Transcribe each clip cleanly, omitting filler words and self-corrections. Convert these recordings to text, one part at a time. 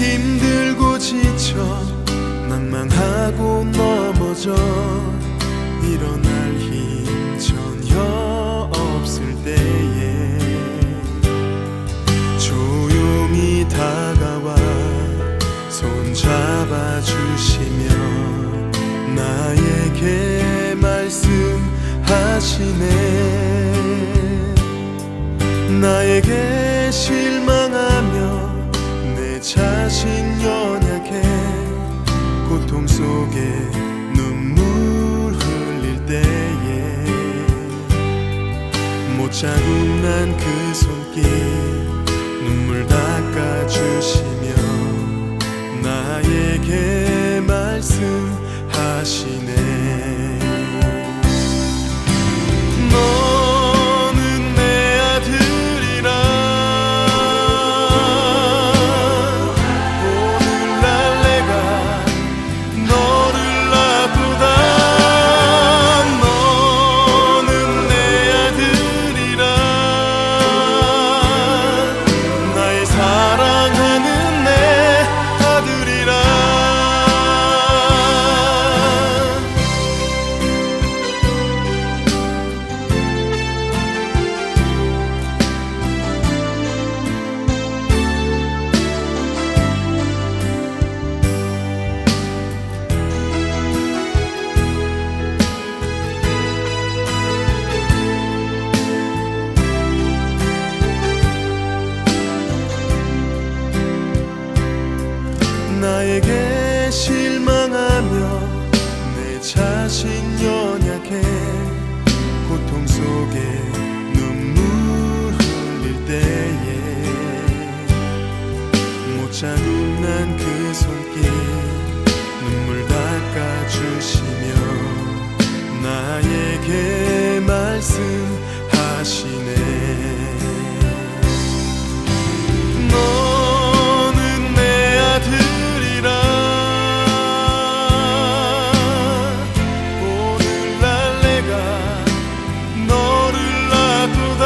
힘들고 지쳐 낭망하고 넘어져 일어날 힘 전혀 없을 때에 조용히 다가와 손잡아 주시며 나에게 말씀하시네. 나에게 실망하며 내 자신 연약해 고통 속에 눈물 흘릴 때에 못 자국난 그 손길 눈물 닦아주시며 나에게 말씀하시네. 너는 내 아들이라 오늘날 내가 너를 낳고다. 너는 내 아들이라 나의 사랑하는 내 아들이라. 나에게 실망하며 내 자신 연약해 고통 속에 눈물 흘릴 때에 못 자국난 그 손길 눈물 닦아주시며 나에게 말씀하시네. 너는 내 아들이라 오늘날 내가 너를 낳고다.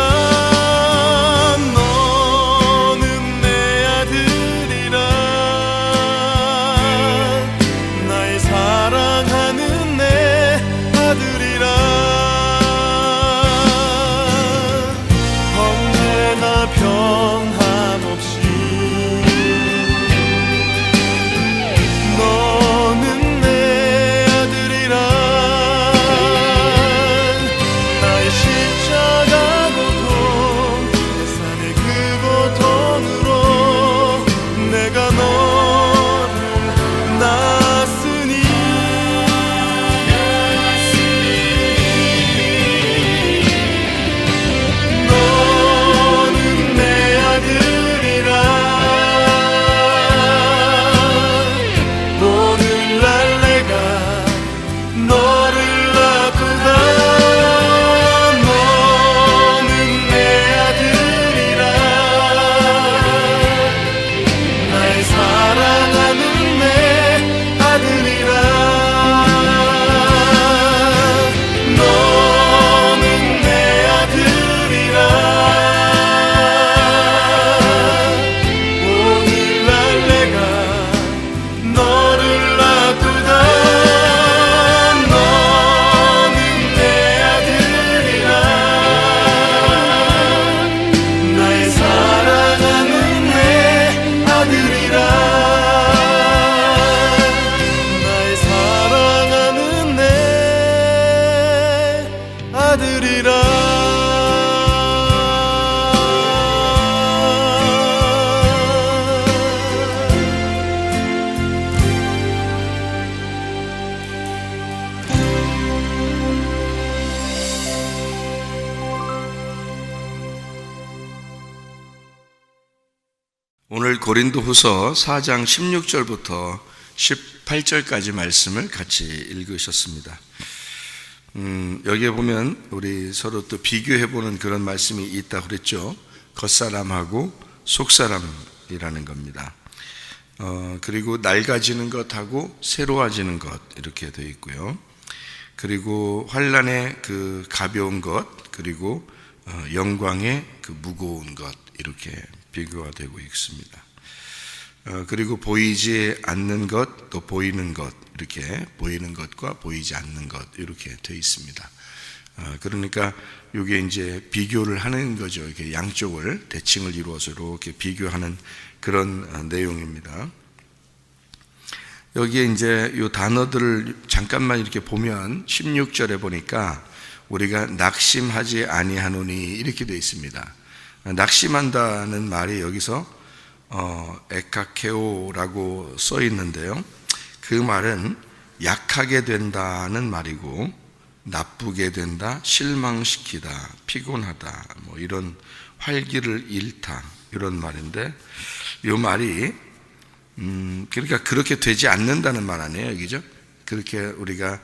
너는 내 아들이라 나의 사랑하는 내 아들이라. 언제나 변함없이 너는 내 아들이라. 나의 십자가 고통 내 삶의 그 고통으로 내가 너를 낳았으니 너는 내 아들이라. 오늘날 내가 너를 낳고다. 너는 내 아들이라 나의 사랑하는 내 아들이라. 너는 내 아들이라. 오늘날 내가 너를 낳고다. 너는 내 아들이라 나의 사랑하는 내 아들이라. 나의 사랑하는 내 아들이라. 오늘 고린도후서 4장 16절부터 18절까지 말씀을 같이 읽으셨습니다. 여기에 보면 우리 서로 또 비교해보는 그런 말씀이 있다고 그랬죠. 겉사람하고 속사람이라는 겁니다. 그리고 낡아지는 것하고 새로워지는 것 이렇게 되어 있고요. 그리고 환난의 그 가벼운 것, 그리고 영광의 그 무거운 것, 이렇게 비교가 되고 있습니다. 그리고 보이지 않는 것, 또 보이는 것, 이렇게 보이는 것과 보이지 않는 것 이렇게 되어 있습니다. 그러니까 이게 이제 비교를 하는 거죠. 이렇게 양쪽을 대칭을 이루어서 이렇게 비교하는 그런 내용입니다. 여기에 이제 이 단어들을 잠깐만 이렇게 보면 16절에 보니까 우리가 낙심하지 아니하노니 이렇게 되어 있습니다. 낙심한다는 말이 여기서 에카케오라고 써 있는데요. 그 말은 약하게 된다는 말이고, 나쁘게 된다, 실망시키다, 피곤하다, 뭐 이런 활기를 잃다 이런 말인데, 이 말이 그러니까 그렇게 되지 않는다는 말 아니에요, 그죠? 그렇게 우리가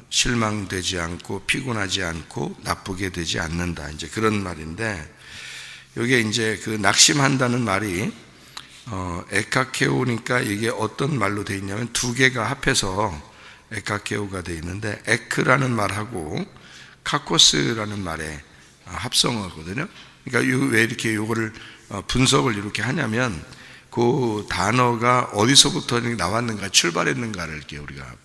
실망되지 않고 피곤하지 않고 나쁘게 되지 않는다, 이제 그런 말인데, 여기에 이제 그 낙심한다는 말이 에카케오니까 이게 어떤 말로 되어 있냐면 두 개가 합해서 에카케오가 되어 있는데, 에크라는 말하고 카코스라는 말의 합성어거든요. 그러니까 왜 이렇게 요거를 분석을 이렇게 하냐면 그 단어가 어디서부터 나왔는가, 출발했는가를 이렇게 우리가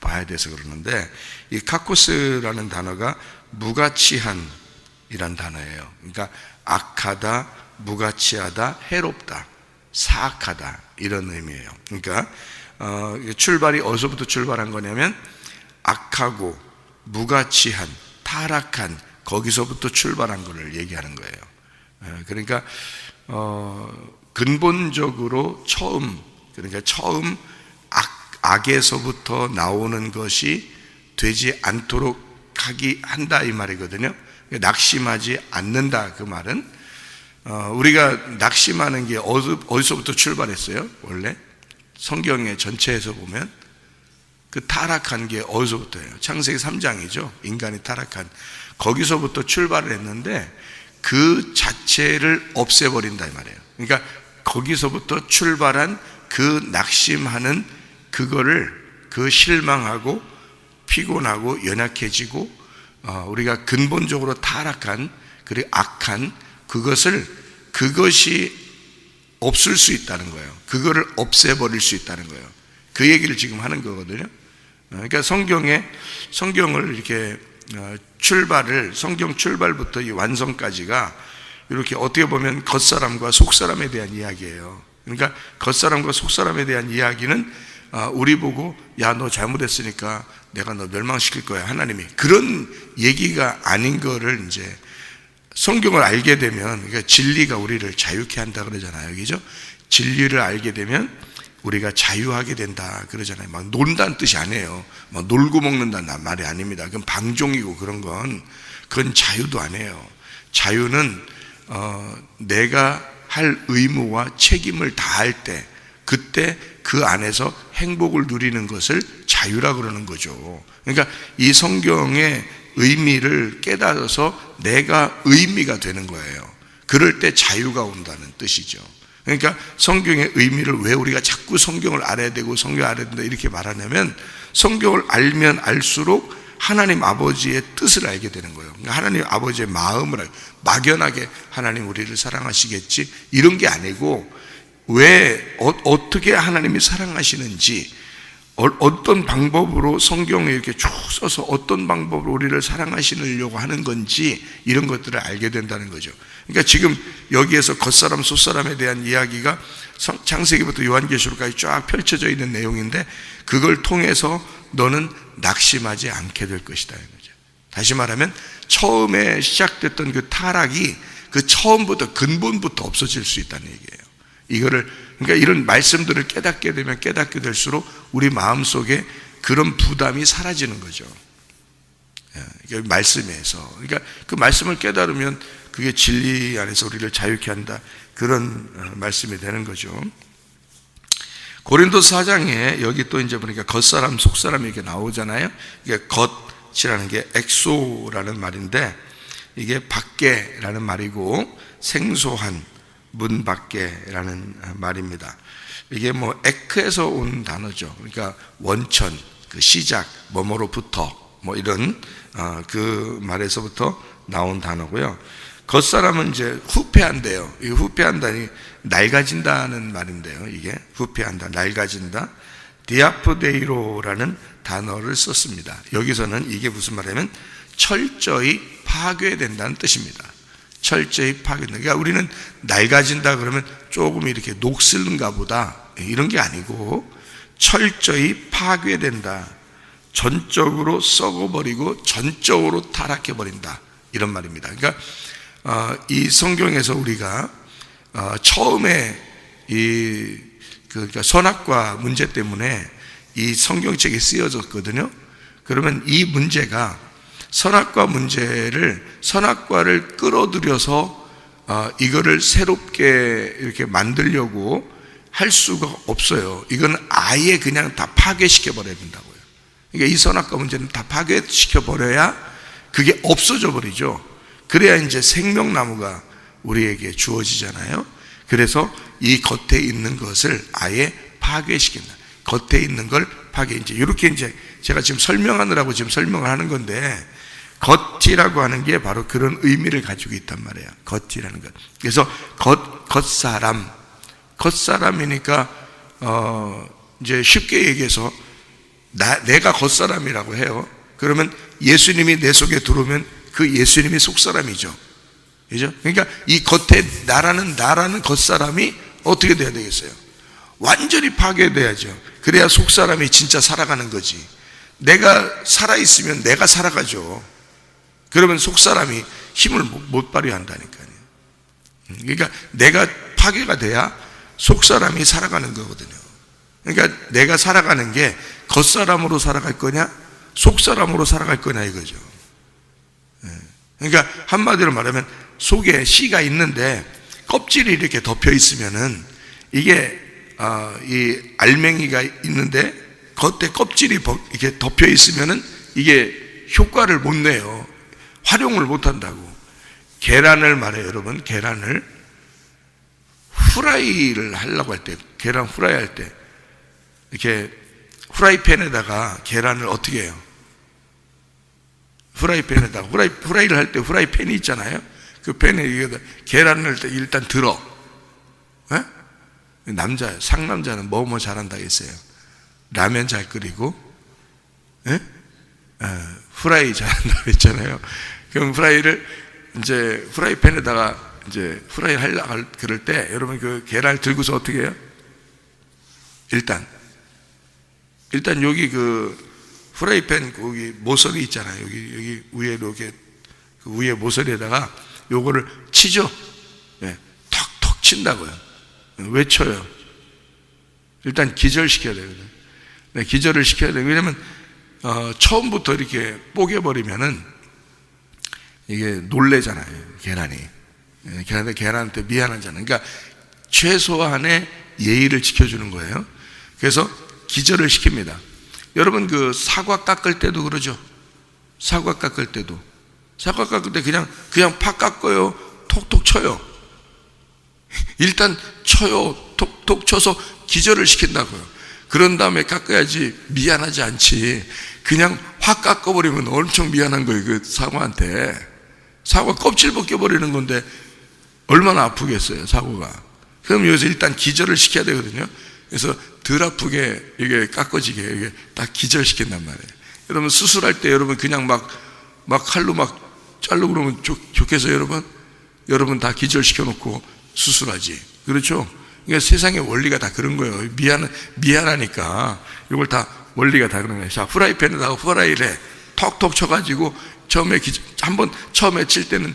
봐야 돼서 그러는데, 이 카코스라는 단어가 무가치한 이란 단어예요. 그러니까 악하다, 무가치하다, 해롭다, 사악하다 이런 의미예요. 그러니까 출발이 어디서부터 출발한 거냐면 악하고 무가치한, 타락한, 거기서부터 출발한 것을 얘기하는 거예요. 그러니까 근본적으로 그러니까 처음 악에서부터 나오는 것이 되지 않도록 한다 이 말이거든요. 낙심하지 않는다, 그 말은 우리가 낙심하는 게 어디서부터 출발했어요? 원래 성경의 전체에서 보면 그 타락한 게 어디서부터예요? 창세기 3장이죠. 인간이 타락한, 거기서부터 출발을 했는데 그 자체를 없애버린다 이 말이에요. 그러니까 거기서부터 출발한 그 낙심하는 그거를, 그 실망하고 피곤하고 연약해지고 우리가 근본적으로 타락한, 그리고 악한 그것이 없을 수 있다는 거예요. 그거를 없애버릴 수 있다는 거예요. 그 얘기를 지금 하는 거거든요. 그러니까 성경을 이렇게 성경 출발부터 이 완성까지가 이렇게 어떻게 보면 겉사람과 속사람에 대한 이야기예요. 그러니까 겉사람과 속사람에 대한 이야기는 우리 보고 야, 너 잘못했으니까 내가 너 멸망시킬 거야, 하나님이, 그런 얘기가 아닌 거를 이제 성경을 알게 되면, 그러니까 진리가 우리를 자유케 한다 그러잖아요, 그죠? 진리를 알게 되면 우리가 자유하게 된다 그러잖아요. 막 논다는 뜻이 아니에요. 막 놀고 먹는다는 말이 아닙니다. 그건 방종이고 그건 자유도 아니에요. 자유는 내가 할 의무와 책임을 다할 때, 그때 그 안에서 행복을 누리는 것을 자유라 그러는 거죠. 그러니까 이 성경의 의미를 깨달아서 내가 의미가 되는 거예요. 그럴 때 자유가 온다는 뜻이죠. 그러니까 성경의 의미를 왜 우리가 자꾸 성경을 알아야 되고 성경을 알아야 된다 이렇게 말하냐면, 성경을 알면 알수록 하나님 아버지의 뜻을 알게 되는 거예요. 그러니까 하나님 아버지의 마음을 막연하게 하나님 우리를 사랑하시겠지 이런 게 아니고, 왜 어떻게 하나님이 사랑하시는지, 어떤 방법으로 성경에 이렇게 쭉 써서 어떤 방법으로 우리를 사랑하시려고 하는 건지, 이런 것들을 알게 된다는 거죠. 그러니까 지금 여기에서 겉사람 속사람에 대한 이야기가 창세기부터 요한계시록까지 쫙 펼쳐져 있는 내용인데, 그걸 통해서 너는 낙심하지 않게 될 것이다 이런 거죠. 다시 말하면 처음에 시작됐던 그 타락이 그 처음부터 근본부터 없어질 수 있다는 얘기예요. 그러니까 이런 말씀들을 깨닫게 되면 깨닫게 될수록 우리 마음속에 그런 부담이 사라지는 거죠. 말씀에서. 그러니까 그 말씀을 깨달으면 그게 진리 안에서 우리를 자유케 한다, 그런 말씀이 되는 거죠. 고린도서 4장에 여기 또 이제 보니까 겉사람 속사람이 이렇게 나오잖아요. 이게 겉이라는 게 엑소라는 말인데, 이게 밖에라는 말이고 생소한, 문 밖에라는 말입니다. 이게 뭐 에크에서 온 단어죠. 그러니까 원천, 그 시작, 뭐뭐로부터, 뭐 이런 그 말에서부터 나온 단어고요. 겉사람은 이제 후패한대요. 이 후패한다니 낡아진다는 말인데요. 이게 후패한다, 낡아진다. 디아프데이로라는 단어를 썼습니다. 여기서는 이게 무슨 말이냐면 철저히 파괴된다는 뜻입니다. 철저히 파괴된다. 그러니까 우리는 낡아진다 그러면 조금 이렇게 녹슬는가 보다 이런 게 아니고 철저히 파괴된다. 전적으로 썩어버리고 전적으로 타락해버린다. 이런 말입니다. 그러니까 이 성경에서 우리가 처음에 그러니까 선악과 문제 때문에 이 성경책이 쓰여졌거든요. 그러면 이 문제가 선악과 문제를 선악과를 끌어들여서 이거를 새롭게 이렇게 만들려고 할 수가 없어요. 이건 아예 그냥 다 파괴시켜 버려야 된다고요. 그러니까 이 선악과 문제는 다 파괴시켜 버려야 그게 없어져 버리죠. 그래야 이제 생명나무가 우리에게 주어지잖아요. 그래서 이 겉에 있는 것을 아예 파괴시킨다. 겉에 있는 걸 파괴. 이제 이렇게 이제 제가 지금 설명하느라고 지금 설명을 하는 건데, 겉이라고 하는 게 바로 그런 의미를 가지고 있단 말이에요. 겉이라는 것. 그래서 겉사람이니까 이제 쉽게 얘기해서 내가 겉사람이라고 해요. 그러면 예수님이 내 속에 들어오면 그 예수님이 속사람이죠. 그죠? 그러니까 이 겉에 나라는 겉사람이 어떻게 돼야 되겠어요? 완전히 파괴돼야죠. 그래야 속사람이 진짜 살아가는 거지. 내가 살아있으면 내가 살아가죠. 그러면 속사람이 힘을 못 발휘한다니까요. 그러니까 내가 파괴가 돼야 속사람이 살아가는 거거든요. 그러니까 내가 살아가는 게 겉사람으로 살아갈 거냐 속사람으로 살아갈 거냐 이거죠. 그러니까 한마디로 말하면 속에 씨가 있는데 껍질이 이렇게 덮여 있으면은 이게 이 알맹이가 있는데 겉에 껍질이 이렇게 덮여 있으면은 이게 효과를 못 내요. 활용을 못 한다고. 계란을 말해요, 여러분. 계란을 후라이를 하려고 할 때, 계란 후라이 할 때 이렇게 후라이팬에다가 계란을 어떻게 해요? 후라이팬에다가 후라이를 할 때 후라이팬이 있잖아요. 그 팬에 계란을 일단 들어. 에? 상남자는 뭐뭐 잘한다 했어요. 라면 잘 끓이고, 후라이 잘한다고 했잖아요. 그럼 후라이를 이제 후라이팬에다가 이제 후라이 하려고 그럴 때 여러분 그 계란을 들고서 어떻게 해요? 일단 여기 그 후라이팬 거기 모서리 있잖아요. 여기 위에 이렇게 그 위에 모서리에다가 요거를 치죠. 네, 턱턱 친다고요. 왜 쳐요? 일단 기절시켜야 되거든요. 네, 기절을 시켜야 돼요. 왜냐면 처음부터 이렇게 뽀개버리면은 이게 놀래잖아요. 계란이. 계란한테 미안하잖아요. 그러니까 최소한의 예의를 지켜주는 거예요. 그래서 기절을 시킵니다. 여러분 그 사과 깎을 때도 그러죠. 사과 깎을 때 그냥 팍 깎아요. 톡톡 쳐요. 일단 쳐요. 톡톡 쳐서 기절을 시킨다고요. 그런 다음에 깎아야지 미안하지 않지. 그냥 확 깎아버리면 엄청 미안한 거예요. 그 사과한테. 사과 껍질 벗겨버리는 건데 얼마나 아프겠어요, 사과가. 그럼 여기서 일단 기절을 시켜야 되거든요. 그래서 덜 아프게 이게 깎아지게 이게 딱 기절시킨단 말이에요. 여러분 수술할 때 여러분 그냥 막 칼로 막 자르고 그러면 좋겠어요, 여러분 다 기절시켜 놓고 수술하지. 그렇죠? 그러니까 세상의 원리가 다 그런 거예요. 미안하니까 이걸 다 원리가 다 그런 거예요. 자, 후라이팬에다가 후라이를 톡톡 쳐가지고 처음에 칠 때는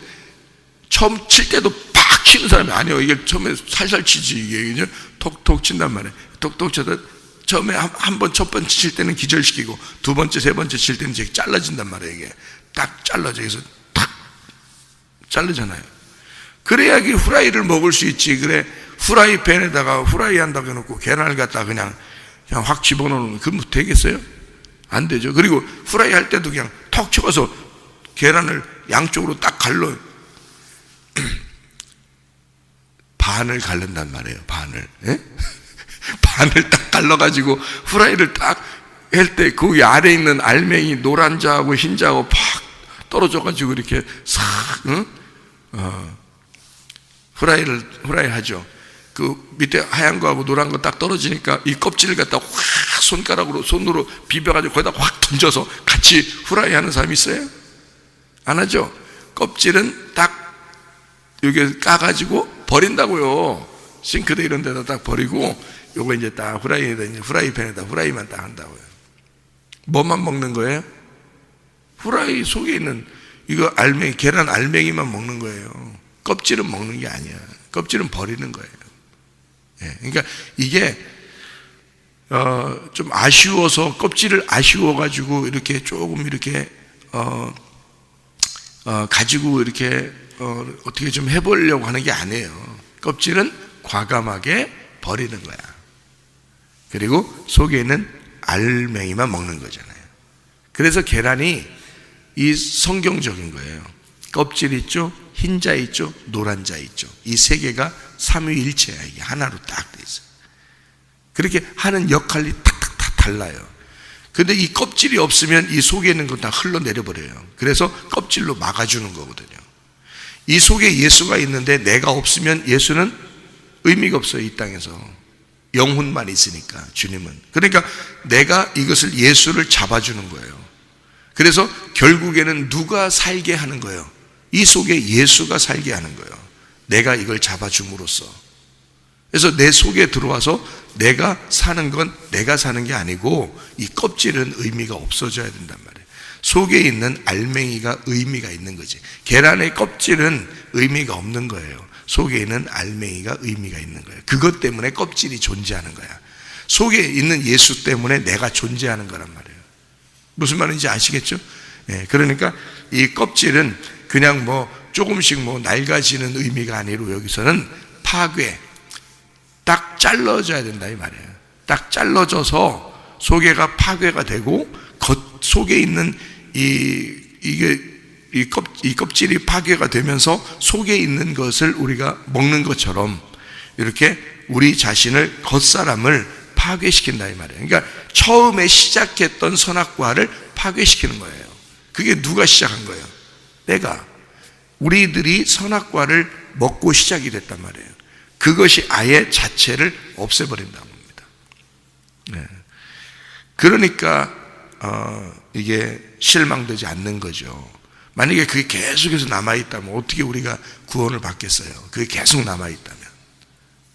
처음 칠 때도 팍 치는 사람이 아니에요. 이게 처음에 살살 치지 이게 그죠? 톡톡 친단 말이에요. 톡톡 쳐서 처음에 첫 번째 칠 때는 기절시키고 두 번째, 세 번째 칠 때는 이제 잘라진단 말이에요. 이게 딱 잘라져. 그래서 탁 자르잖아요. 그래야 이 후라이를 먹을 수 있지. 그래 후라이팬에다가 후라이 한다고 해놓고 계란을 갖다 그냥 확 집어넣으면 그럼 되겠어요? 안 되죠. 그리고 후라이 할 때도 그냥 턱 쳐서 계란을 양쪽으로 딱 갈러 반을 갈른단 말이에요. 반을. 예? 반을 딱 갈라가지고 후라이를 딱 할 때 거기 아래에 있는 알맹이 노란 자하고 흰 자하고 팍 떨어져가지고 이렇게 싹 후라이 하죠. 그 밑에 하얀 거하고 노란 거 딱 떨어지니까 이 껍질을 갖다 확 손으로 비벼가지고 거기다 확 던져서 같이 후라이 하는 사람이 있어요? 안 하죠? 껍질은 딱 여기 까가지고 버린다고요. 싱크대 이런 데다 딱 버리고 요거 이제 딱 후라이팬에다 후라이만 딱 한다고요. 뭐만 먹는 거예요? 후라이 속에 있는 이거 알맹이, 계란 알맹이만 먹는 거예요. 껍질은 먹는 게 아니야. 껍질은 버리는 거예요. 예, 그러니까 이게 좀 아쉬워서 껍질을 아쉬워가지고 이렇게 조금 이렇게 가지고 이렇게 어떻게 좀 해보려고 하는 게 아니에요. 껍질은 과감하게 버리는 거야. 그리고 속에 있는 알맹이만 먹는 거잖아요. 그래서 계란이 이 성경적인 거예요. 껍질 있죠, 흰자 있죠, 노란 자 있죠. 이 세 개가 삼위일체야. 이게 하나로 딱 돼 있어요. 그렇게 하는 역할이 탁탁탁 달라요. 근데 이 껍질이 없으면 이 속에 있는 건 다 흘러내려 버려요. 그래서 껍질로 막아주는 거거든요. 이 속에 예수가 있는데 내가 없으면 예수는 의미가 없어요. 이 땅에서 영혼만 있으니까, 주님은. 그러니까 내가 이것을, 예수를 잡아주는 거예요. 그래서 결국에는 누가 살게 하는 거예요? 이 속에 예수가 살게 하는 거예요. 내가 이걸 잡아줌으로써. 그래서 내 속에 들어와서 내가 사는 건 내가 사는 게 아니고 이 껍질은 의미가 없어져야 된단 말이에요. 속에 있는 알맹이가 의미가 있는 거지. 계란의 껍질은 의미가 없는 거예요. 속에 있는 알맹이가 의미가 있는 거예요. 그것 때문에 껍질이 존재하는 거야. 속에 있는 예수 때문에 내가 존재하는 거란 말이에요. 무슨 말인지 아시겠죠? 예, 그러니까 이 껍질은 그냥 뭐 조금씩 뭐 낡아지는 의미가 아니고 여기서는 파괴, 딱 잘라져야 된다 이 말이에요. 딱 잘라져서 속에가 파괴가 되고 겉 속에 있는 이 껍질이 파괴가 되면서 속에 있는 것을 우리가 먹는 것처럼 이렇게 우리 자신을, 겉사람을 파괴시킨다 이 말이에요. 그러니까 처음에 시작했던 선악과를 파괴시키는 거예요. 그게 누가 시작한 거예요? 내가. 우리들이 선악과를 먹고 시작이 됐단 말이에요. 그것이 아예 자체를 없애버린다는 겁니다. 네. 그러니까 이게 실망되지 않는 거죠. 만약에 그게 계속해서 남아있다면 어떻게 우리가 구원을 받겠어요? 그게 계속 남아있다면.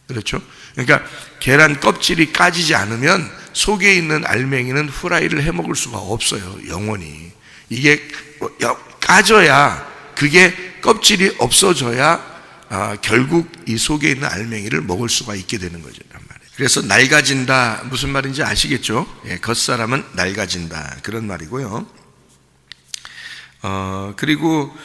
그렇죠? 그러니까 계란 껍질이 까지지 않으면 속에 있는 알맹이는 후라이를 해먹을 수가 없어요. 영원히. 이게 까져야, 그게 껍질이 없어져야 결국 이 속에 있는 알맹이를 먹을 수가 있게 되는 거죠. 그래서 낡아진다, 무슨 말인지 아시겠죠? 예, 겉사람은 낡아진다, 그런 말이고요. 그리고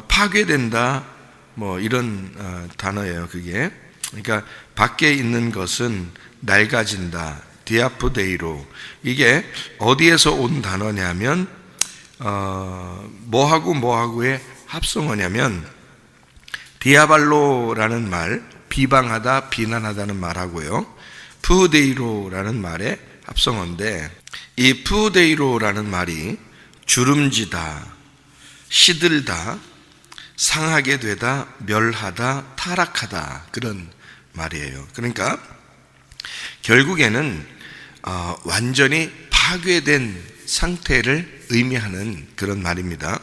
파괴된다, 뭐 이런 단어예요. 그게, 그러니까 밖에 있는 것은 낡아진다, 디아프데이로. 이게 어디에서 온 단어냐면 뭐하고의 합성어냐면 디아발로라는 말, 비방하다, 비난하다는 말하고요, 푸데이로라는 말의 합성어인데, 이 푸데이로라는 말이 주름지다, 시들다, 상하게 되다, 멸하다, 타락하다, 그런 말이에요. 그러니까 결국에는 완전히 파괴된 상태를 의미하는 그런 말입니다.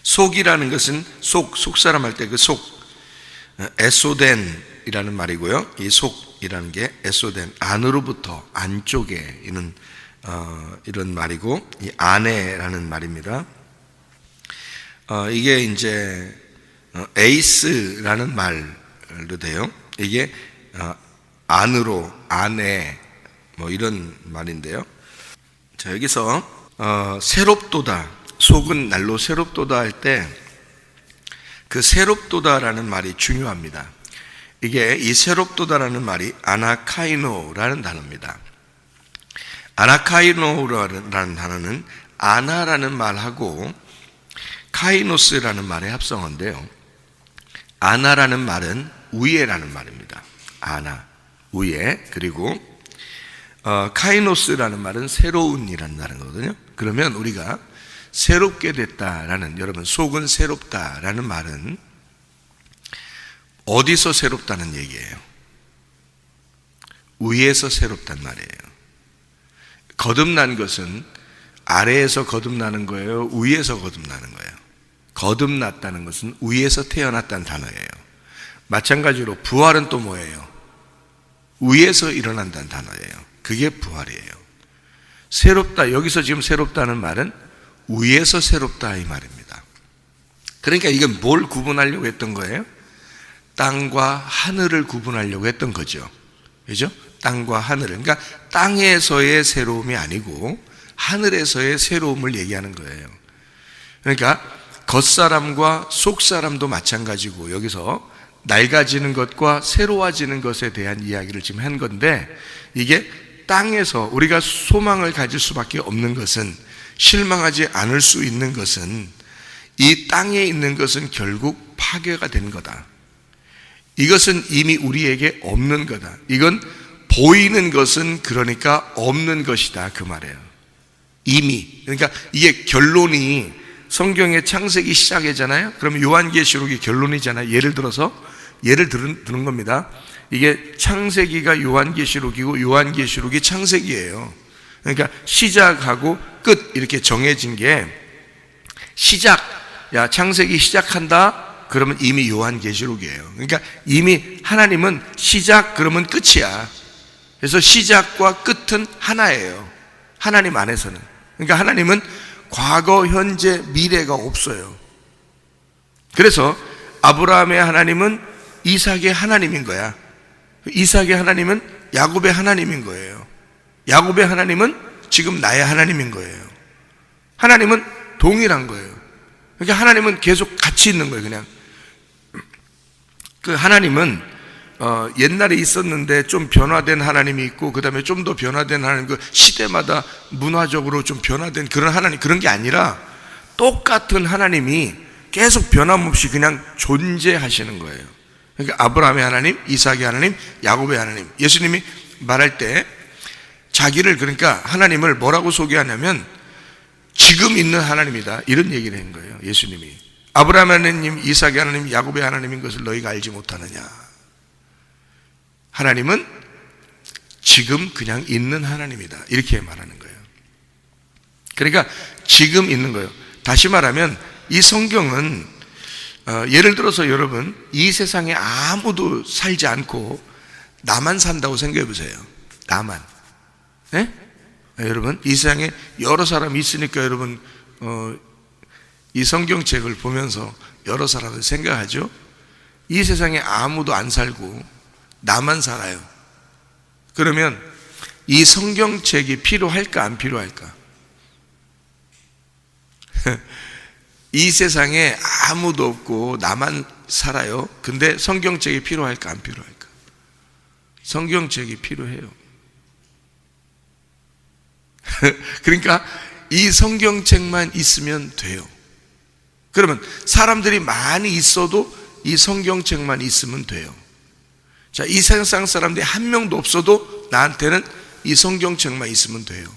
속이라는 것은 속사람 할 때 그 속, 에소덴이라는 말이고요. 이 속이라는 게 에소덴, 안으로부터, 안쪽에 있는 이런 말이고, 이 안에라는 말입니다. 이게 이제 에이스라는 말로 돼요. 이게 안으로, 안에, 뭐 이런 말인데요. 자, 여기서 새롭도다, 속은 날로 새롭도다 할 때 그 새롭도다라는 말이 중요합니다. 이게 이 새롭도다라는 말이 아나카이노라는 단어입니다. 아나카이노라는 단어는 아나라는 말하고 카이노스라는 말의 합성어인데요. 아나라는 말은 위에라는 말입니다. 아나, 위에. 그리고 카이노스라는 말은 새로운이라는 말이거든요. 그러면 우리가 새롭게 됐다라는, 여러분 속은 새롭다라는 말은 어디서 새롭다는 얘기예요? 위에서 새롭단 말이에요. 거듭난 것은 아래에서 거듭나는 거예요? 위에서 거듭나는 거예요? 거듭났다는 것은 위에서 태어났다는 단어예요. 마찬가지로 부활은 또 뭐예요? 위에서 일어난다는 단어예요. 그게 부활이에요. 새롭다, 여기서 지금 새롭다는 말은 위에서 새롭다 이 말입니다. 그러니까 이건 뭘 구분하려고 했던 거예요? 땅과 하늘을 구분하려고 했던 거죠. 그죠? 땅과 하늘을. 그러니까 땅에서의 새로움이 아니고 하늘에서의 새로움을 얘기하는 거예요. 그러니까 겉사람과 속사람도 마찬가지고, 여기서 낡아지는 것과 새로워지는 것에 대한 이야기를 지금 한 건데, 이게 땅에서 우리가 소망을 가질 수밖에 없는 것은, 실망하지 않을 수 있는 것은, 이 땅에 있는 것은 결국 파괴가 되는 거다. 이것은 이미 우리에게 없는 거다. 이건 보이는 것은 그러니까 없는 것이다 그 말이에요. 이미. 그러니까 이게 결론이 성경의 창세기 시작이잖아요. 그럼 요한계시록이 결론이잖아요. 예를 드는 겁니다. 이게 창세기가 요한계시록이고 요한계시록이 창세기예요. 그러니까 시작하고 끝 이렇게 정해진 게, 시작, 야 창세기 시작한다 그러면 이미 요한계시록이에요. 그러니까 이미 하나님은 시작 그러면 끝이야. 그래서 시작과 끝은 하나예요. 하나님 안에서는. 그러니까 하나님은 과거, 현재, 미래가 없어요. 그래서 아브라함의 하나님은 이삭의 하나님인 거야. 이삭의 하나님은 야곱의 하나님인 거예요. 야곱의 하나님은 지금 나의 하나님인 거예요. 하나님은 동일한 거예요. 그러니까 하나님은 계속 같이 있는 거예요. 그냥 그 하나님은 옛날에 있었는데 좀 변화된 하나님이 있고, 그 다음에 좀 더 변화된 하나님, 그 시대마다 문화적으로 좀 변화된 그런 하나님, 그런 게 아니라 똑같은 하나님이 계속 변함없이 그냥 존재하시는 거예요. 그러니까 아브라함의 하나님, 이삭의 하나님, 야곱의 하나님. 예수님이 말할 때 자기를, 그러니까 하나님을 뭐라고 소개하냐면 지금 있는 하나님이다 이런 얘기를 한 거예요. 예수님이 아브라함 하나님, 이삭의 하나님, 야곱의 하나님인 것을 너희가 알지 못하느냐. 하나님은 지금 그냥 있는 하나님이다 이렇게 말하는 거예요. 그러니까 지금 있는 거예요. 다시 말하면 이 성경은 예를 들어서 여러분, 이 세상에 아무도 살지 않고 나만 산다고 생각해 보세요. 나만. 네? 여러분, 이 세상에 여러 사람이 있으니까 여러분 이 성경책을 보면서 여러 사람을 생각하죠. 이 세상에 아무도 안 살고 나만 살아요. 그러면 이 성경책이 필요할까 안 필요할까? 이 세상에 아무도 없고 나만 살아요. 근데 성경책이 필요할까 안 필요할까? 성경책이 필요해요. 그러니까 이 성경책만 있으면 돼요. 그러면 사람들이 많이 있어도 이 성경책만 있으면 돼요. 자, 이 세상 사람들이 한 명도 없어도 나한테는 이 성경책만 있으면 돼요.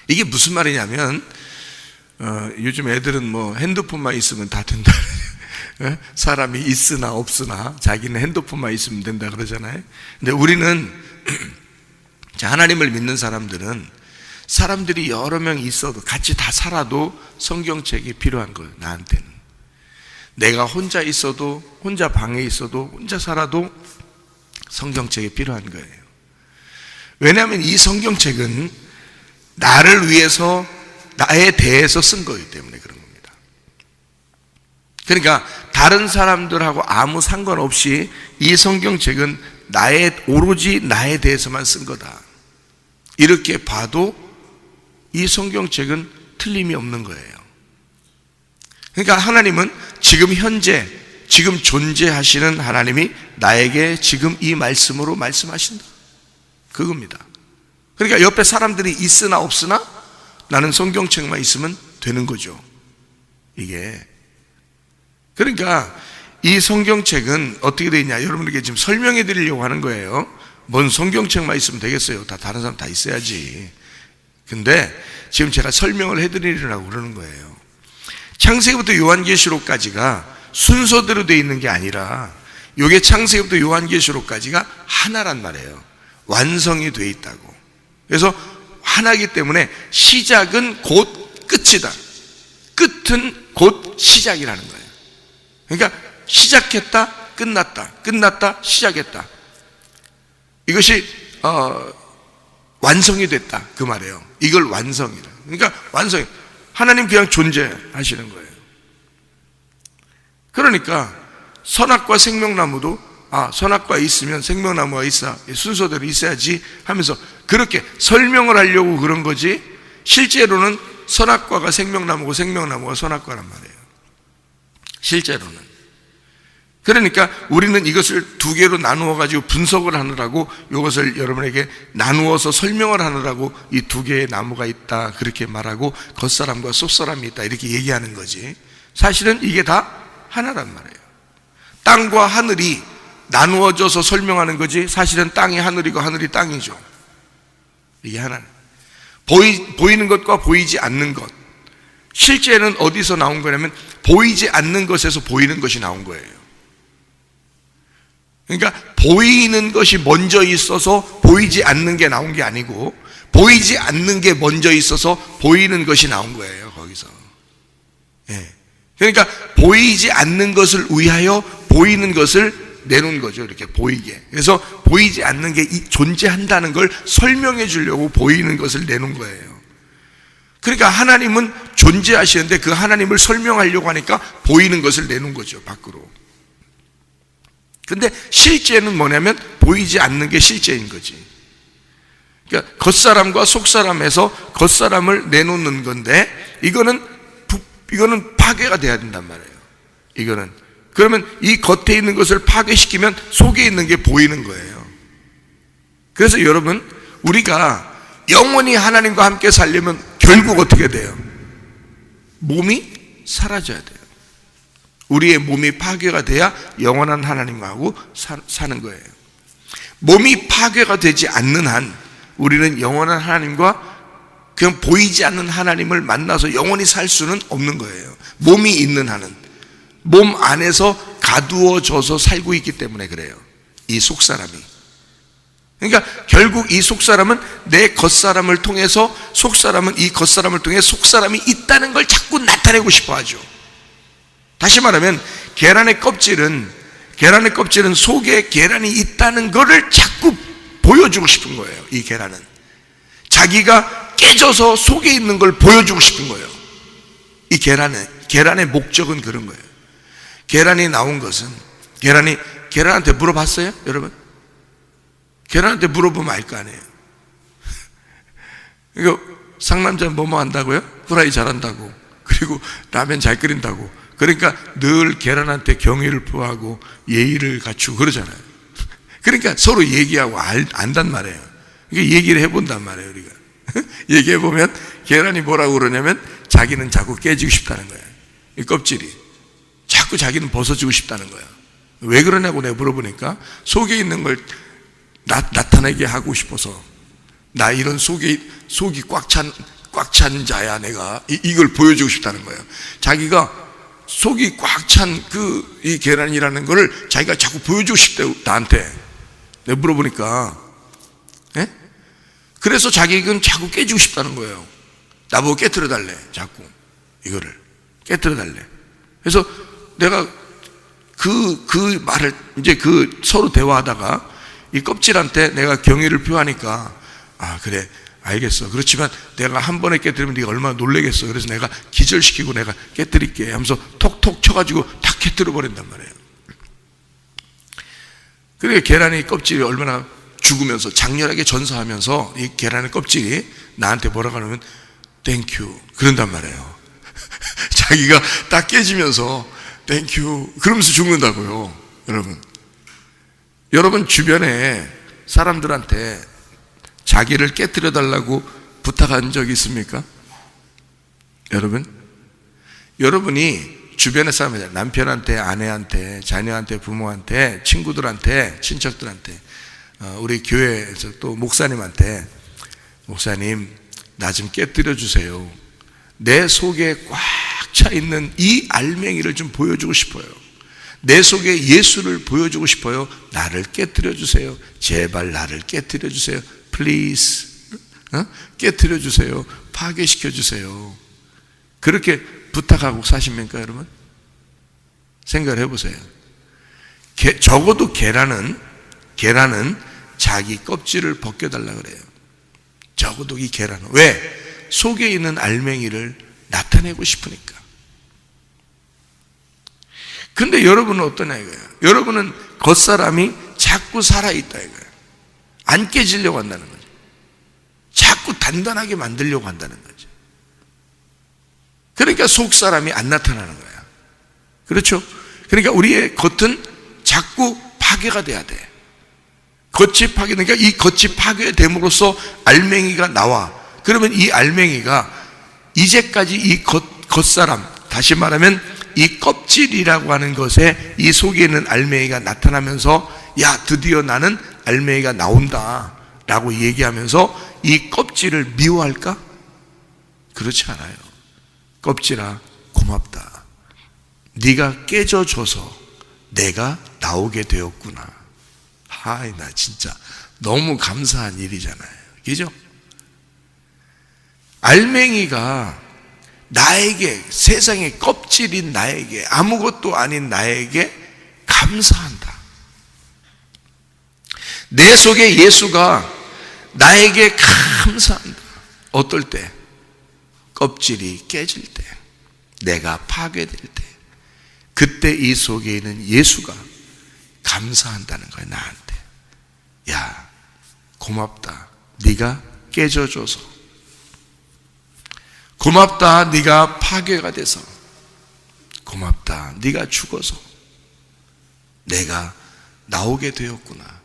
이게 무슨 말이냐면 요즘 애들은 뭐 핸드폰만 있으면 다 된다. 사람이 있으나 없으나 자기는 핸드폰만 있으면 된다 그러잖아요. 근데 우리는 자, 하나님을 믿는 사람들은 사람들이 여러 명 있어도 같이 다 살아도 성경책이 필요한 거예요. 나한테는. 내가 혼자 있어도, 혼자 방에 있어도, 혼자 살아도 성경책이 필요한 거예요. 왜냐하면 이 성경책은 나를 위해서, 나에 대해서 쓴 거기 때문에 그런 겁니다. 그러니까 다른 사람들하고 아무 상관없이 이 성경책은 오로지 나에 대해서만 쓴 거다. 이렇게 봐도 이 성경책은 틀림이 없는 거예요. 그러니까 하나님은 지금 현재, 지금 존재하시는 하나님이 나에게 지금 이 말씀으로 말씀하신다. 그겁니다. 그러니까 옆에 사람들이 있으나 없으나 나는 성경책만 있으면 되는 거죠. 이게. 그러니까 이 성경책은 어떻게 되어 있냐, 여러분에게 지금 설명해 드리려고 하는 거예요. 뭔 성경책만 있으면 되겠어요. 다른 사람 다 있어야지. 근데 지금 제가 설명을 해드리려고 그러는 거예요. 창세기부터 요한계시록까지가 순서대로 되어 있는 게 아니라 이게 창세기부터 요한계시록까지가 하나란 말이에요. 완성이 되어 있다고. 그래서 하나이기 때문에 시작은 곧 끝이다. 끝은 곧 시작이라는 거예요. 그러니까 시작했다, 끝났다, 끝났다, 시작했다. 이것이 완성이 됐다 그 말이에요. 이걸 완성이라. 그러니까 완성. 하나님 그냥 존재하시는 거예요. 그러니까 선악과 생명나무도 선악과 있으면 생명나무가 있어 순서대로 있어야지 하면서 그렇게 설명을 하려고 그런 거지, 실제로는 선악과가 생명나무고 생명나무가 선악과란 말이에요. 실제로는. 그러니까 우리는 이것을 두 개로 나누어 가지고 분석을 하느라고, 이것을 여러분에게 나누어서 설명을 하느라고 이 두 개의 나무가 있다 그렇게 말하고, 겉사람과 속사람이 있다 이렇게 얘기하는 거지, 사실은 이게 다 하나란 말이에요. 땅과 하늘이 나누어져서 설명하는 거지, 사실은 땅이 하늘이고 하늘이 땅이죠. 이게 하나는 보이는 것과 보이지 않는 것. 실제는 어디서 나온 거냐면 보이지 않는 것에서 보이는 것이 나온 거예요. 그러니까 보이는 것이 먼저 있어서 보이지 않는 게 나온 게 아니고, 보이지 않는 게 먼저 있어서 보이는 것이 나온 거예요, 거기서. 예. 그러니까 보이지 않는 것을 위하여 보이는 것을 내놓은 거죠, 이렇게 보이게. 그래서 보이지 않는 게 존재한다는 걸 설명해 주려고 보이는 것을 내놓은 거예요. 그러니까 하나님은 존재하시는데 그 하나님을 설명하려고 하니까 보이는 것을 내놓은 거죠, 밖으로. 근데 실제는 뭐냐면 보이지 않는 게 실제인 거지. 그러니까 겉사람과 속사람에서 겉사람을 내놓는 건데, 이거는 파괴가 돼야 된단 말이에요. 이거는. 그러면 이 겉에 있는 것을 파괴시키면 속에 있는 게 보이는 거예요. 그래서 여러분, 우리가 영원히 하나님과 함께 살려면 결국 어떻게 돼요? 몸이 사라져야 돼요. 우리의 몸이 파괴가 돼야 영원한 하나님하고 사는 거예요. 몸이 파괴가 되지 않는 한 우리는 영원한 하나님과 그냥 보이지 않는 하나님을 만나서 영원히 살 수는 없는 거예요. 몸이 있는 한은. 몸 안에서 가두어져서 살고 있기 때문에 그래요, 이 속사람이. 그러니까 결국 이 속사람은 내 겉사람을 통해서, 속사람은 이 겉사람을 통해 속사람이 있다는 걸 자꾸 나타내고 싶어 하죠. 다시 말하면 계란의 껍질은 속에 계란이 있다는 것을 자꾸 보여주고 싶은 거예요. 이 계란은 자기가 깨져서 속에 있는 걸 보여주고 싶은 거예요. 이 계란의 목적은 그런 거예요. 계란이 나온 것은, 계란한테 물어봤어요, 여러분? 계란한테 물어보면 알 거 아니에요. 이거 상남자는 뭐뭐 한다고요? 후라이 잘한다고, 그리고 라면 잘 끓인다고. 그러니까 늘 계란한테 경의를 표하고 예의를 갖추고 그러잖아요. 그러니까 서로 얘기하고 안단 말이에요. 그러니까 얘기를 해본단 말이에요, 우리가. 얘기해보면 계란이 뭐라고 그러냐면 자기는 자꾸 깨지고 싶다는 거예요. 이 껍질이 자꾸 자기는 벗어지고 싶다는 거예요. 왜 그러냐고 내가 물어보니까 속에 있는 걸 나타내게 하고 싶어서, 나 이런 속이 꽉 찬 자야 내가, 이걸 보여주고 싶다는 거예요. 자기가 속이 꽉 찬 이 계란이라는 거를 자기가 자꾸 보여주고 싶대요, 나한테. 내가 물어보니까. 예? 그래서 자기는 자꾸 깨지고 싶다는 거예요. 나보고 깨트려 달래, 자꾸. 이거를 깨트려 달래. 그래서 내가 그 말을 이제 서로 대화하다가 이 껍질한테 내가 경의를 표하니까, 그래, 알겠어. 그렇지만 내가 한 번에 깨뜨리면 네가 얼마나 놀라겠어. 그래서 내가 기절시키고 내가 깨뜨릴게 하면서 톡톡 쳐가지고 탁 깨뜨려 버린단 말이에요. 그러니까 계란의 껍질이 얼마나 죽으면서 장렬하게 전사하면서 이 계란의 껍질이 나한테 뭐라고 하냐면 땡큐 그런단 말이에요. 자기가 딱 깨지면서 땡큐 그러면서 죽는다고요. 여러분 주변에 사람들한테 자기를 깨뜨려 달라고 부탁한 적이 있습니까? 여러분이 주변의 사람들, 남편한테, 아내한테, 자녀한테, 부모한테, 친구들한테, 친척들한테, 우리 교회에서 또 목사님한테, 목사님 나 좀 깨뜨려 주세요. 내 속에 꽉 차 있는 이 알맹이를 좀 보여주고 싶어요. 내 속에 예수를 보여주고 싶어요. 나를 깨뜨려 주세요. 제발 나를 깨뜨려 주세요. Please. 깨뜨려 주세요. 파괴시켜 주세요. 그렇게 부탁하고 사십니까, 여러분? 생각을 해보세요. 적어도 계란은 자기 껍질을 벗겨달라 그래요. 적어도 이 계란은. 왜? 속에 있는 알맹이를 나타내고 싶으니까. 근데 여러분은 어떠냐 이거예요. 여러분은 겉사람이 자꾸 살아있다 이거예요. 안 깨지려고 한다는 거죠. 자꾸 단단하게 만들려고 한다는 거죠. 그러니까 속사람이 안 나타나는 거야. 그렇죠? 그러니까 우리의 겉은 자꾸 파괴가 돼야 돼. 겉이 파괴되니까 이 겉이 파괴됨으로써 알맹이가 나와. 그러면 이 알맹이가 이제까지 이 겉사람, 다시 말하면 이 껍질이라고 하는 것에 이 속에 있는 알맹이가 나타나면서 야, 드디어 나는 알맹이가 나온다 라고 얘기하면서 이 껍질을 미워할까? 그렇지 않아요. 껍질아, 고맙다. 네가 깨져줘서 내가 나오게 되었구나. 하이, 나 진짜 너무 감사한 일이잖아요. 그죠? 알맹이가 나에게, 세상의 껍질인 나에게, 아무것도 아닌 나에게 감사한다. 내 속에 예수가 나에게 감사한다. 어떨 때? 껍질이 깨질 때, 내가 파괴될 때, 그때 이 속에 있는 예수가 감사한다는 거야, 나한테. 야, 고맙다. 네가 깨져줘서. 고맙다. 네가 파괴가 돼서. 고맙다. 네가 죽어서 내가 나오게 되었구나.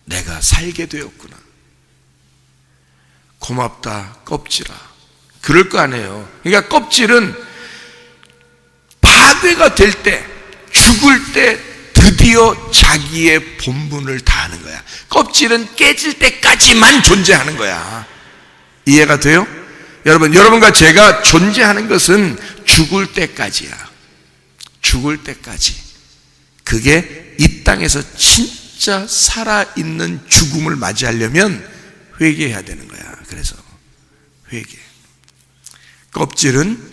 내가 살게 되었구나. 고맙다, 껍질아. 그럴 거 아니에요. 그러니까 껍질은 파괴가 될 때, 죽을 때 드디어 자기의 본분을 다하는 거야. 껍질은 깨질 때까지만 존재하는 거야. 이해가 돼요? 여러분과 제가 존재하는 것은 죽을 때까지야. 죽을 때까지. 그게 이 땅에서 진짜 살아있는 죽음을 맞이하려면 회개해야 되는 거야. 그래서 회개. 껍질은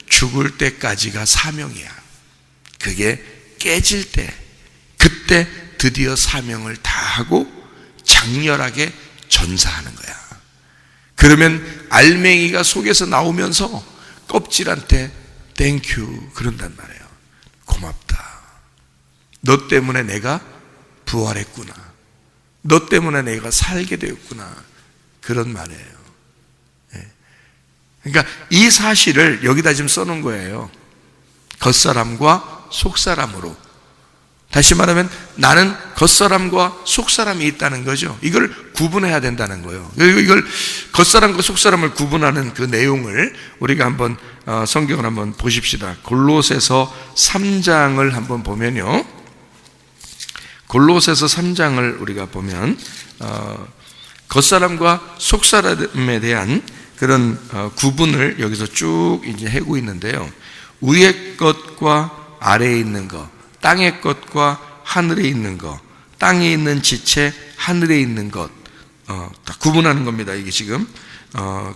죽을 때까지가 사명이야. 그게 깨질 때, 그때 드디어 사명을 다하고 장렬하게 전사하는 거야. 그러면 알맹이가 속에서 나오면서 껍질한테 땡큐 그런단 말이에요. 고맙다. 너 때문에 내가 부활했구나. 너 때문에 내가 살게 되었구나. 그런 말이에요. 그러니까 이 사실을 여기다 지금 써놓은 거예요. 겉사람과 속사람으로. 다시 말하면 나는 겉사람과 속사람이 있다는 거죠. 이걸 구분해야 된다는 거예요. 그리고 이걸 겉사람과 속사람을 구분하는 그 내용을 우리가 한번 성경을 한번 보십시다. 골로새서 3장을 한번 보면요. 골로새서 3장을 우리가 보면 겉사람과 속사람에 대한 그런 구분을 여기서 쭉 이제 하고 있는데요. 위의 것과 아래에 있는 것, 땅의 것과 하늘에 있는 것, 땅에 있는 지체, 하늘에 있는 것, 다 구분하는 겁니다. 이게 지금.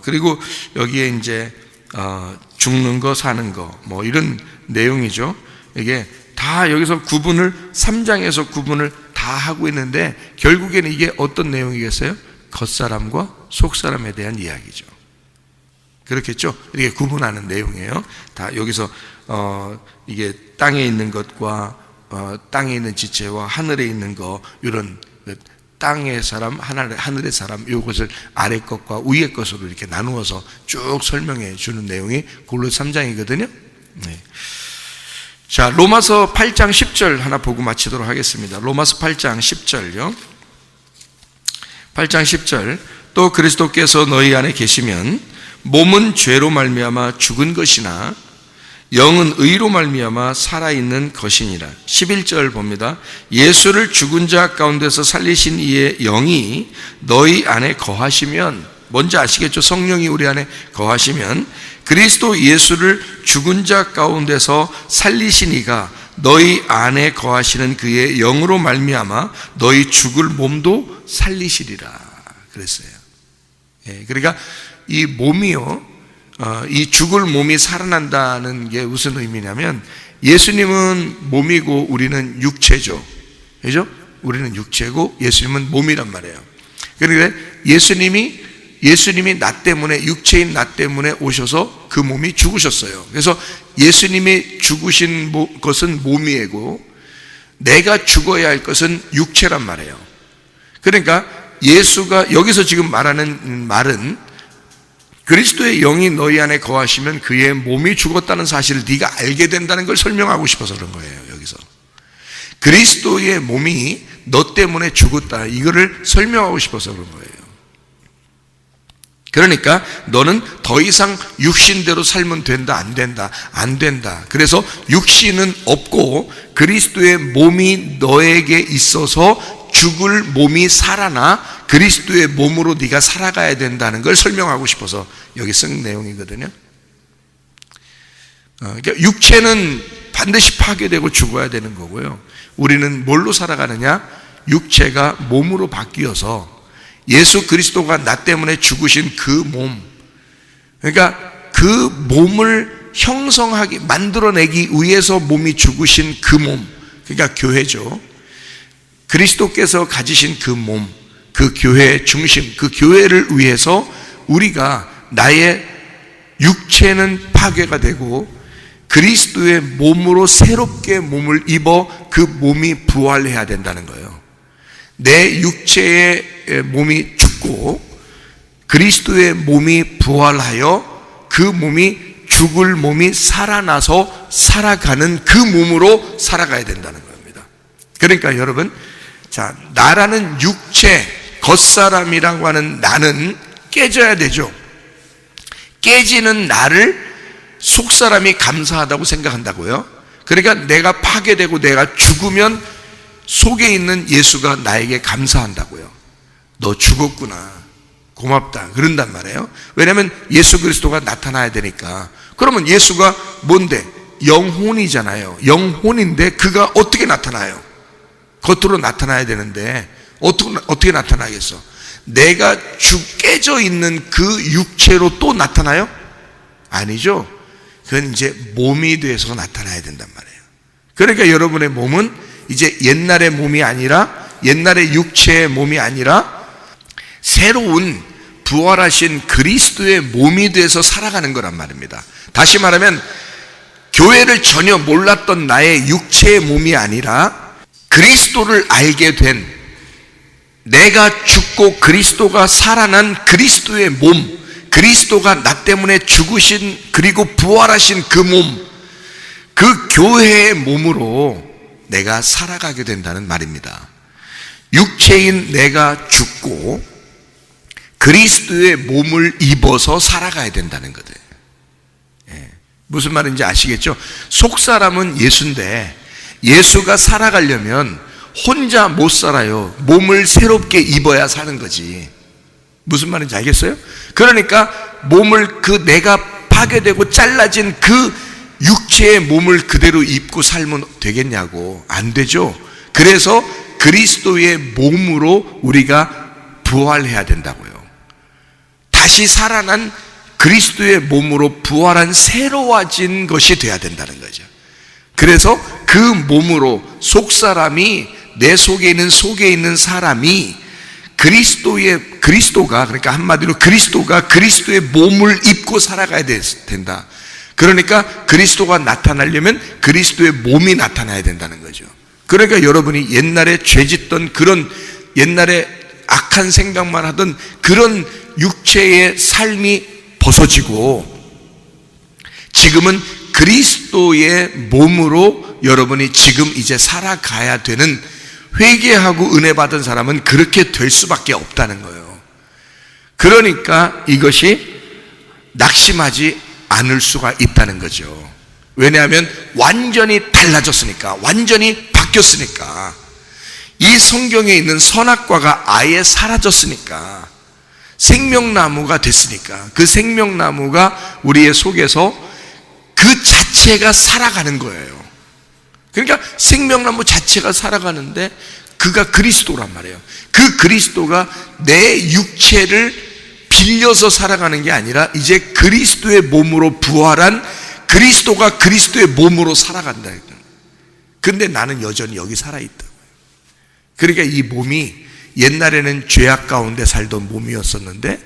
그리고 여기에 이제 죽는 거, 사는 거, 뭐 이런 내용이죠. 이게 다 여기서 구분을 3장에서 구분을 다 하고 있는데 결국에는 이게 어떤 내용이겠어요? 겉사람과 속사람에 대한 이야기죠. 그렇겠죠? 이렇게 구분하는 내용이에요. 다 여기서 이게 땅에 있는 것과 땅에 있는 지체와 하늘에 있는 거, 이런 땅의 사람, 하늘의 사람, 이것을 아래 것과 위의 것으로 이렇게 나누어서 쭉 설명해 주는 내용이 골로새 3장이거든요. 네. 자, 로마서 8장 10절 하나 보고 마치도록 하겠습니다. 로마서 8장 10절요. 8장 10절. 또 그리스도께서 너희 안에 계시면 몸은 죄로 말미암아 죽은 것이나 영은 의로 말미암아 살아있는 것이니라. 11절 봅니다. 예수를 죽은 자 가운데서 살리신 이의 영이 너희 안에 거하시면 뭔지 아시겠죠? 성령이 우리 안에 거하시면 그리스도 예수를 죽은 자 가운데서 살리신 이가 너희 안에 거하시는 그의 영으로 말미암아 너희 죽을 몸도 살리시리라 그랬어요. 예, 그러니까 이 몸이요, 이 죽을 몸이 살아난다는 게 무슨 의미냐면 예수님은 몸이고 우리는 육체죠. 그죠? 우리는 육체고 예수님은 몸이란 말이에요. 그러니까 예수님이 나 때문에, 육체인 나 때문에 오셔서 그 몸이 죽으셨어요. 그래서 예수님이 죽으신 것은 몸이고 내가 죽어야 할 것은 육체란 말이에요. 그러니까 예수가 여기서 지금 말하는 말은 그리스도의 영이 너희 안에 거하시면 그의 몸이 죽었다는 사실을 네가 알게 된다는 걸 설명하고 싶어서 그런 거예요. 여기서 그리스도의 몸이 너 때문에 죽었다, 이거를 설명하고 싶어서 그런 거예요. 그러니까 너는 더 이상 육신대로 살면 된다, 안 된다, 안 된다. 그래서 육신은 없고 그리스도의 몸이 너에게 있어서 죽을 몸이 살아나 그리스도의 몸으로 네가 살아가야 된다는 걸 설명하고 싶어서 여기 쓴 내용이거든요. 그러니까 육체는 반드시 파괴되고 죽어야 되는 거고요. 우리는 뭘로 살아가느냐? 육체가 몸으로 바뀌어서 예수 그리스도가 나 때문에 죽으신 그 몸, 그러니까 그 몸을 형성하기, 만들어내기 위해서 몸이 죽으신 그 몸, 그러니까 교회죠. 그리스도께서 가지신 그 몸, 그 교회의 중심, 그 교회를 위해서 우리가 나의 육체는 파괴가 되고 그리스도의 몸으로 새롭게 몸을 입어 그 몸이 부활해야 된다는 거예요. 내 육체의 몸이 죽고 그리스도의 몸이 부활하여 그 몸이 죽을 몸이 살아나서 살아가는 그 몸으로 살아가야 된다는 겁니다. 그러니까 여러분, 자, 나라는 육체, 겉사람이라고 하는 나는 깨져야 되죠. 깨지는 나를 속사람이 감사하다고 생각한다고요. 그러니까 내가 파괴되고 내가 죽으면 속에 있는 예수가 나에게 감사한다고요. 너 죽었구나, 고맙다, 그런단 말이에요. 왜냐하면 예수 그리스도가 나타나야 되니까. 그러면 예수가 뭔데? 영혼이잖아요. 영혼인데 그가 어떻게 나타나요? 겉으로 나타나야 되는데 어떻게 나타나겠어? 내가 깨져 있는 그 육체로 또 나타나요? 아니죠. 그건 이제 몸이 돼서 나타나야 된단 말이에요. 그러니까 여러분의 몸은 이제 옛날의 몸이 아니라, 옛날의 육체의 몸이 아니라 새로운 부활하신 그리스도의 몸이 돼서 살아가는 거란 말입니다. 다시 말하면 교회를 전혀 몰랐던 나의 육체의 몸이 아니라 그리스도를 알게 된, 내가 죽고 그리스도가 살아난 그리스도의 몸, 그리스도가 나 때문에 죽으신 그리고 부활하신 그 몸, 그 교회의 몸으로 내가 살아가게 된다는 말입니다. 육체인 내가 죽고 그리스도의 몸을 입어서 살아가야 된다는 거죠. 예. 무슨 말인지 아시겠죠? 속사람은 예수인데 예수가 살아가려면 혼자 못 살아요. 몸을 새롭게 입어야 사는 거지. 무슨 말인지 알겠어요? 그러니까 몸을, 그 내가 파괴되고 잘라진 그 육체의 몸을 그대로 입고 살면 되겠냐고. 안 되죠. 그래서 그리스도의 몸으로 우리가 부활해야 된다고요. 다시 살아난 그리스도의 몸으로 부활한 새로워진 것이 돼야 된다는 거죠. 그래서 그 몸으로 속사람이, 내 속에 있는 사람이 그리스도가, 그러니까 한마디로 그리스도가 그리스도의 몸을 입고 살아가야 된다. 그러니까 그리스도가 나타나려면 그리스도의 몸이 나타나야 된다는 거죠. 그러니까 여러분이 옛날에 죄짓던 그런, 옛날에 악한 생각만 하던 그런 육체의 삶이 벗어지고 지금은 그리스도의 몸으로 여러분이 지금 이제 살아가야 되는, 회개하고 은혜 받은 사람은 그렇게 될 수밖에 없다는 거예요. 그러니까 이것이 낙심하지 않을 수가 있다는 거죠. 왜냐하면 완전히 달라졌으니까, 완전히 바뀌었으니까, 이 성경에 있는 선악과가 아예 사라졌으니까, 생명나무가 됐으니까 그 생명나무가 우리의 속에서 그 자체가 살아가는 거예요. 그러니까 생명나무 자체가 살아가는데 그가 그리스도란 말이에요. 그 그리스도가 내 육체를 빌려서 살아가는 게 아니라 이제 그리스도의 몸으로 부활한 그리스도가 그리스도의 몸으로 살아간다. 근데 나는 여전히 여기 살아있다. 그러니까 이 몸이 옛날에는 죄악 가운데 살던 몸이었었는데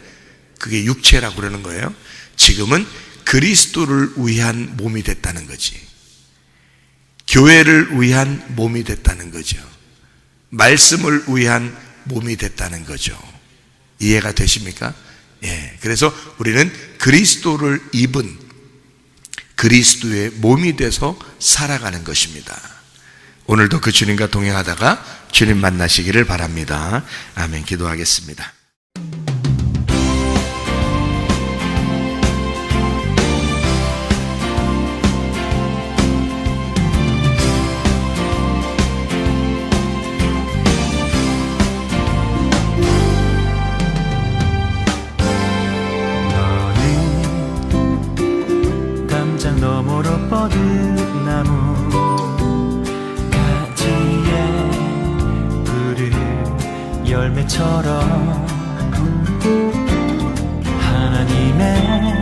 그게 육체라고 그러는 거예요. 지금은 그리스도를 위한 몸이 됐다는 거지. 교회를 위한 몸이 됐다는 거죠. 말씀을 위한 몸이 됐다는 거죠. 이해가 되십니까? 예. 그래서 우리는 그리스도를 입은 그리스도의 몸이 돼서 살아가는 것입니다. 오늘도 그 주님과 동행하다가 주님 만나시기를 바랍니다. 아멘. 기도하겠습니다. 너머로 뻗은 나무 가지에 푸른 열매처럼 하나님의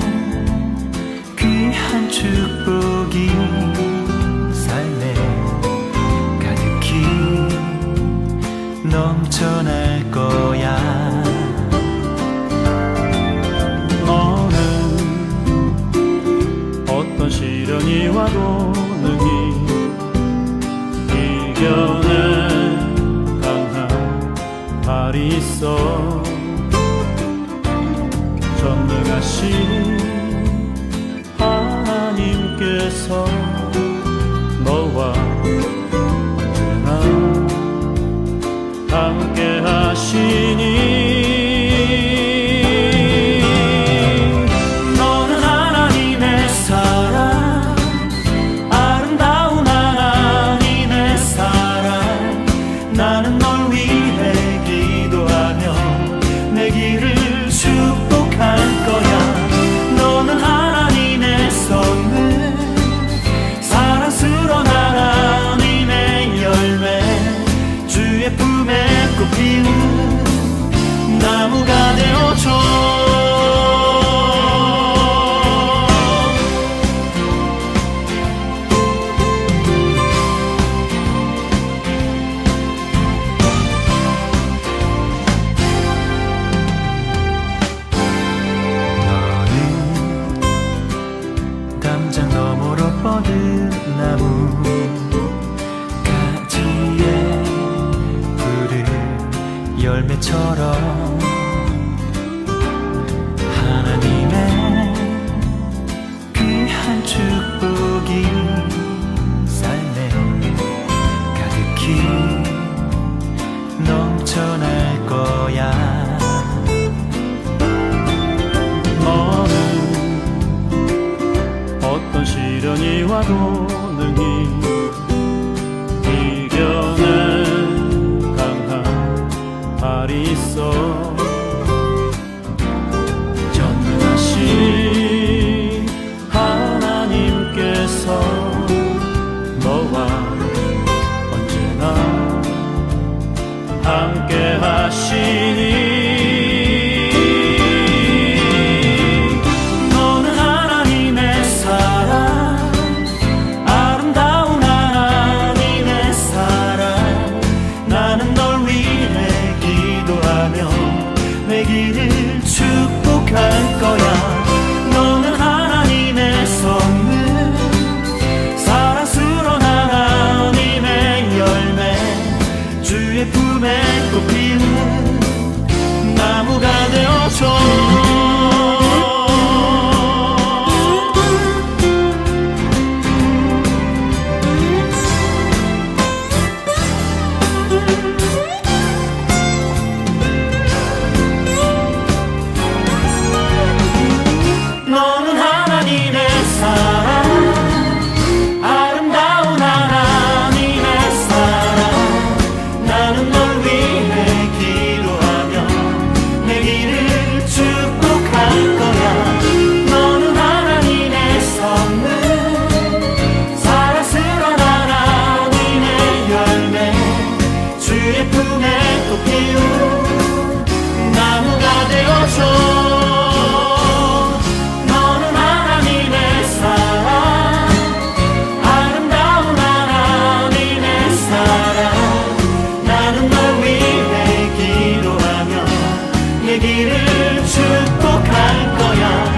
귀한 축복이 삶에 가득히 넘쳐날 거야. 어떤 시련이 와도 능히 이겨낸 강한 발이 있어. 전능하신 하나님께서 너와 언제나 함께 하시니 나무가 되어줘. 너는 담장 너머로 뻗은 나무 가지에 푸른 열매처럼 하나님의 귀한 축복이 삶에 가득히 넘쳐날 거야. 너는 어떤 시련이 와도 능히 이겨낸 강한 발이 있어. 전능하신 하나님께서 너와 언제나 함께 하시니 너는 하나님의 사랑, 아름다운 하나님의 사랑. 나는 널 위해 기도하며 내 길을 축복할 거야. 너는 하나님의 선물, 사랑스러운 하나님의 열매, 주의 품에 꽃피는 나무가 되어줘. 너의 길을 축복할 거야.